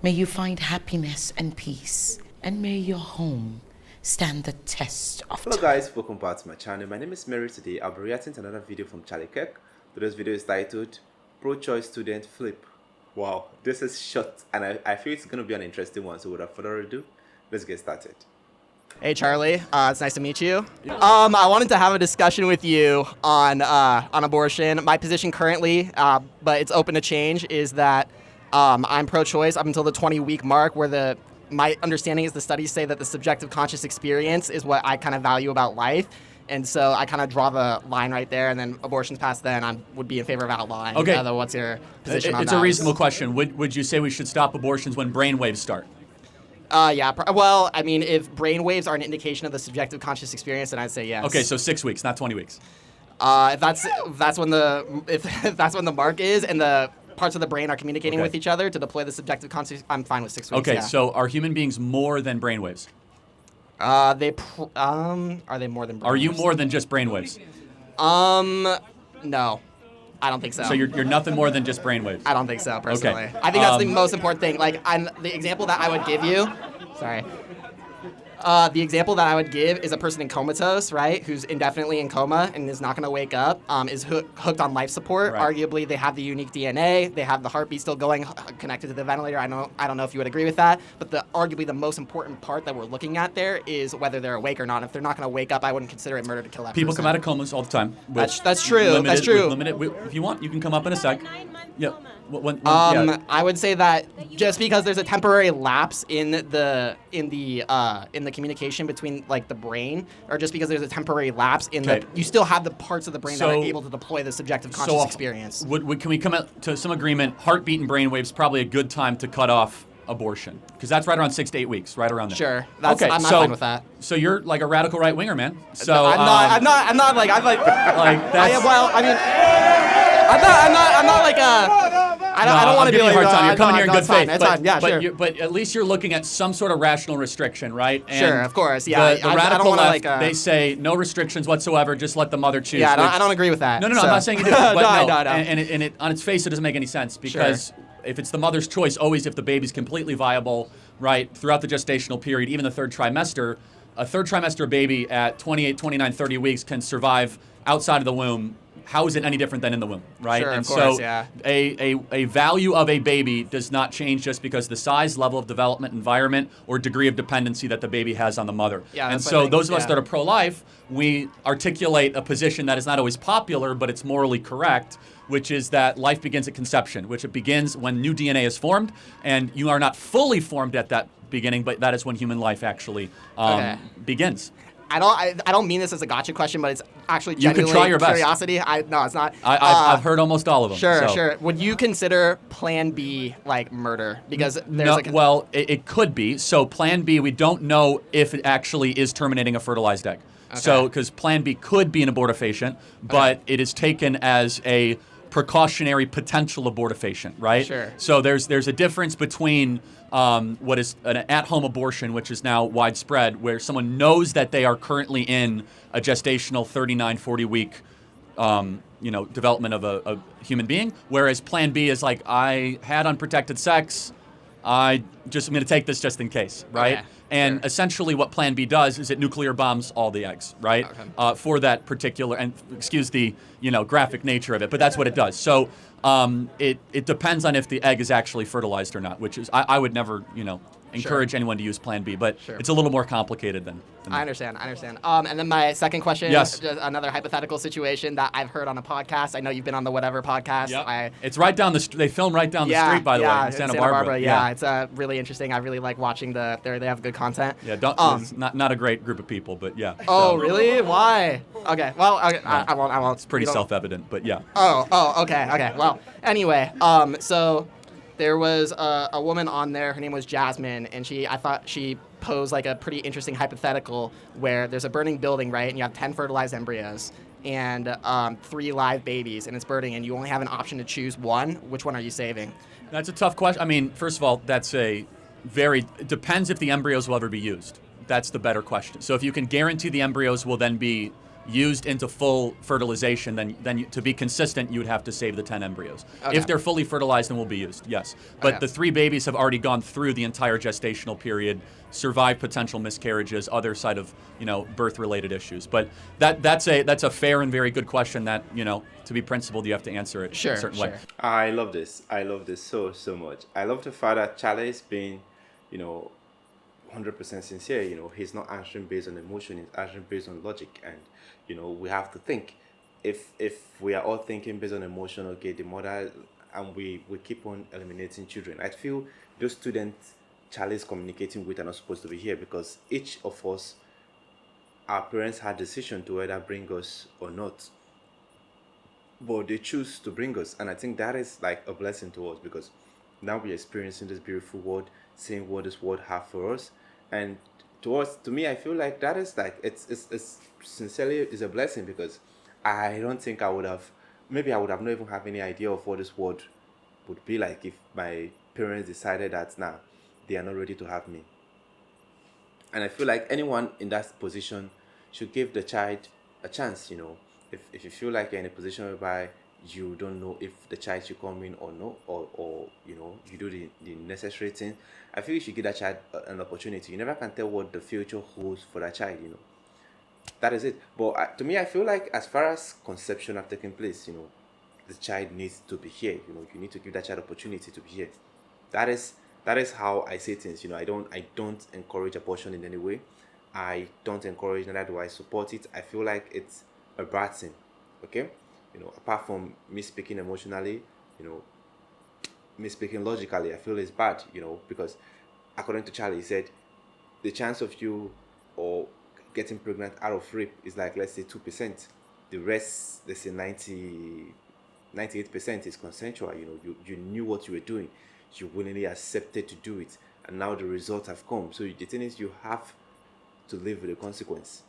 May you find happiness and peace, and may your home stand the test of time. Hello guys, welcome back to my channel. My name is Mary. Today I'll be reacting to another video from Kirk. Today's video is titled Pro-Choice Student Flip. Wow, this is short and I feel it's going to be an interesting one, so without further ado, let's get started. Hey Charlie, it's nice to meet you. I wanted to have a discussion with you on abortion. My position currently, but it's open to change, is that I'm pro-choice up until the 20-week mark, where my understanding is the studies say that the subjective conscious experience is what I kind of value about life. And so I kind of draw the line right there, and then abortion's past then, I would be in favor of outlawing. Okay. What's your position on that? It's a reasonable question. Would you say we should stop abortions when brainwaves start? Yeah. Well, I mean, if brainwaves are an indication of the subjective conscious experience, then I'd say yes. Okay, so 6 weeks, not 20 weeks. If that's when the mark is, and the parts of the brain are communicating with each other to deploy the subjective conscious, I'm fine with 6 weeks. Okay, yeah. so are human beings more than brainwaves? Are they more than brainwaves? Are you more than just brainwaves? No. I don't think so. So you're nothing more than just brainwaves? I don't think so, personally. Okay. I think that's the most important thing. Like, the example that I would give you, the example that I would give is a person in comatose, right, who's indefinitely in coma and is not going to wake up, is hooked on life support. Right. Arguably, they have the unique DNA, they have the heartbeat still going, connected to the ventilator. I don't know if you would agree with that, but arguably the most important part that we're looking at there is whether they're awake or not. If they're not going to wake up, I wouldn't consider it murder to kill that People person. come out of comas all the time. That's true. That's true. If you want, you can come up in a sec. Yeah. I would say that just because there's a temporary lapse in the communication between like the brain, or just because there's a temporary lapse in you still have the parts of the brain that are able to deploy the subjective conscious experience. Can we come out to some agreement? Heartbeat and brainwaves probably a good time to cut off abortion, because that's right around 6 to 8 weeks, right around there. Sure. I'm fine with that. So you're like a radical right winger, man. So I'm not like like that's. I'm not like a. I don't want to be like a hard time. You're coming here in good faith. It's fine. Yeah, sure. But at least you're looking at some sort of rational restriction, right? And sure, of course. Yeah. The radical left, like, they say no restrictions whatsoever. Just let the mother choose. Yeah, I don't agree with that. No. So. I'm not saying you do. But no. And it on its face, it doesn't make any sense, because if it's the mother's choice, always if the baby's completely viable, right, throughout the gestational period, even the third trimester, a third trimester baby at 28, 29, 30 weeks can survive outside of the womb. How is it any different than in the womb, right? Sure, and of course, so yeah. a value of a baby does not change just because the size, level of development, environment, or degree of dependency that the baby has on the mother. Yeah, and so those of us that are pro-life, we articulate a position that is not always popular, but it's morally correct, which is that life begins at conception, which it begins when new DNA is formed, and you are not fully formed at that beginning, but that is when human life actually begins. I don't mean this as a gotcha question, but it's actually genuinely try your best. curiosity. No, it's not. I've heard almost all of them. Sure. Would you consider Plan B like murder? Because there's it could be. So Plan B, we don't know if it actually is terminating a fertilized egg. Okay. So because Plan B could be an abortifacient, but it is taken as a precautionary potential abortifacient, right? Sure. So there's a difference between what is an at-home abortion, which is now widespread, where someone knows that they are currently in a gestational 39, 40-week development of a human being, whereas Plan B is like, I had unprotected sex, I'm going to take this just in case, right? Okay. And essentially what Plan B does is it nuclear bombs all the eggs, right? Okay. For that particular, and excuse the graphic nature of it, but that's what it does. So it depends on if the egg is actually fertilized or not, which is, I would never, encourage anyone to use Plan B, but it's a little more complicated than I understand. And then my second question, yes. Another hypothetical situation that I've heard on a podcast. I know you've been on the Whatever podcast. Yep. It's right down they film right down the street, by the way, in Santa Barbara. Yeah, it's really interesting. I really like watching they have good content. Yeah, it's not a great group of people, but yeah. Oh, really? Why? Okay, well, I won't. It's pretty self-evident, but yeah. Oh, okay. Well, anyway, so there was a woman on there. Her name was Jasmine, and I thought she posed like a pretty interesting hypothetical where there's a burning building, right, and you have 10 fertilized embryos and 3 live babies, and it's burning, and you only have an option to choose one. Which one are you saving? That's a tough question. I mean, first of all, it depends if the embryos will ever be used. That's the better question. So if you can guarantee the embryos will then be used into full fertilization, then to be consistent, you would have to save the 10 embryos. Okay. If they're fully fertilized, then will be used, yes. But Okay. the 3 babies have already gone through the entire gestational period, survived potential miscarriages, other side of birth-related issues. But that's a fair and very good question that to be principled, you have to answer it a certain way. I love this. I love this so much. I love the fact that Charlie is being, 100% sincere. He's not answering based on emotion. He's answering based on logic. And we have to think. If we are all thinking based on emotion, okay, the mother, and we keep on eliminating children, I feel those students Charlie is communicating with are not supposed to be here, because each of us, our parents had decision to whether bring us or not. But they choose to bring us, and I think that is like a blessing to us, because now we're experiencing this beautiful world, seeing what this world have for us. And to me, I feel like that is like it's sincerely is a blessing, because I don't think I would have not even have any idea of what this world would be like if my parents decided that now they are not ready to have me. And I feel like anyone in that position should give the child a chance. If you feel like you're in a position whereby you don't know if the child should come in or no, or you do the necessary thing, I feel you should give that child an opportunity. You never can tell what the future holds for that child. That is it. But to me, I feel like as far as conception have taken place, the child needs to be here. You need to give that child opportunity to be here. That is how I say things. I don't encourage abortion in any way. I don't encourage, neither do I support it. I feel like it's a bad thing. Okay, apart from me speaking emotionally, me speaking logically, I feel it's bad. Because according to Charlie, he said the chance of you or getting pregnant out of rape is like, let's say, 2%. The rest, let's say 98% is consensual. You knew what you were doing, you willingly accepted to do it, and now the results have come. So the thing is, you have to live with the consequence.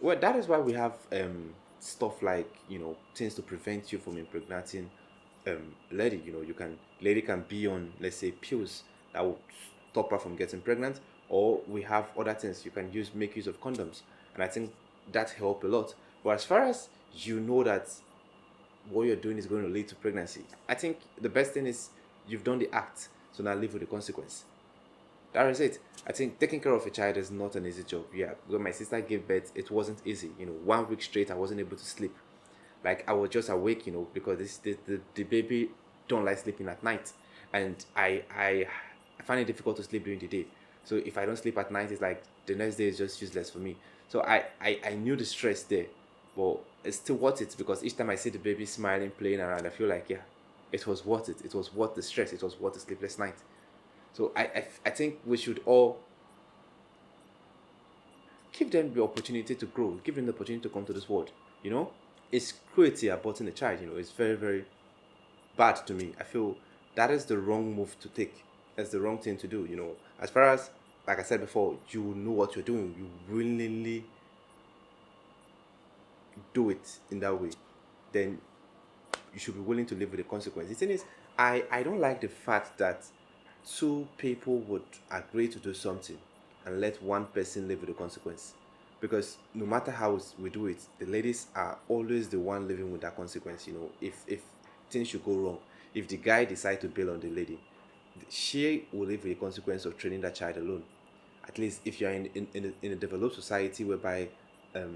Well, that is why we have stuff like things to prevent you from impregnating lady. Lady can be on, let's say, pills that will stop her from getting pregnant, or we have other things you can make use of condoms, and I think that help a lot. But as far as that what you're doing is going to lead to pregnancy, I think the best thing is you've done the act, so now live with the consequence. That is it. I think taking care of a child is not an easy job. Yeah, when my sister gave birth, it wasn't easy. 1 week straight, I wasn't able to sleep. Like, I was just awake, because the baby don't like sleeping at night, and I find it difficult to sleep during the day. So if I don't sleep at night, it's like the next day is just useless for me. So I knew the stress there, but it's still worth it, because each time I see the baby smiling, playing around, I feel like, yeah, it was worth it. It was worth the stress. It was worth the sleepless night. So I think we should all give them the opportunity to grow, give them the opportunity to come to this world. It's cruelty aborting a child. It's very, very bad to me. I feel that is the wrong move to take. That's the wrong thing to do. As far as, like I said before, you know what you're doing, you willingly do it in that way, then you should be willing to live with the consequence. The thing is, I don't like the fact that 2 people would agree to do something and let 1 person live with the consequence. Because no matter how we do it, the ladies are always the one living with that consequence. If things should go wrong, if the guy decides to bail on the lady, she will live with the consequence of training that child alone. At least if you're in a developed society whereby the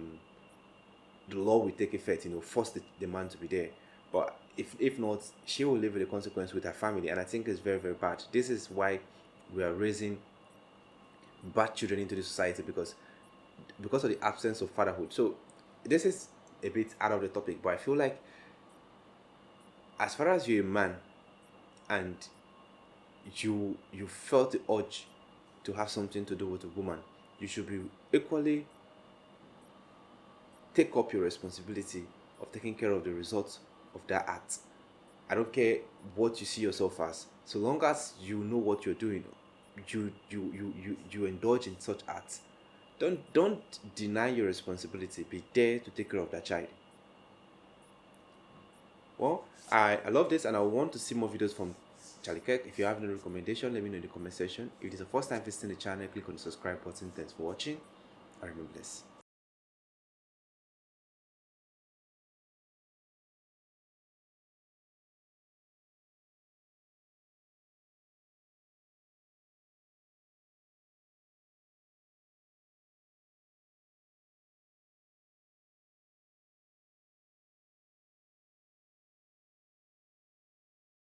law will take effect, force the man to be there. But if not, she will live with the consequence with her family, and I think it's very, very bad. This is why we are raising bad children into the society, because of the absence of fatherhood. So this is a bit out of the topic, but I feel like as far as you're a man and you felt the urge to have something to do with a woman, you should be equally take up your responsibility of taking care of the results of that act. I don't care what you see yourself as, so long as you know what you're doing, you indulge in such acts. Don't deny your responsibility. Be there to take care of that child. Well, I love this, and I want to see more videos from Charlie Kirk. If you have any recommendation, let me know in the comment section. If it is the first time visiting the channel, click on the subscribe button. Thanks for watching. I remember this.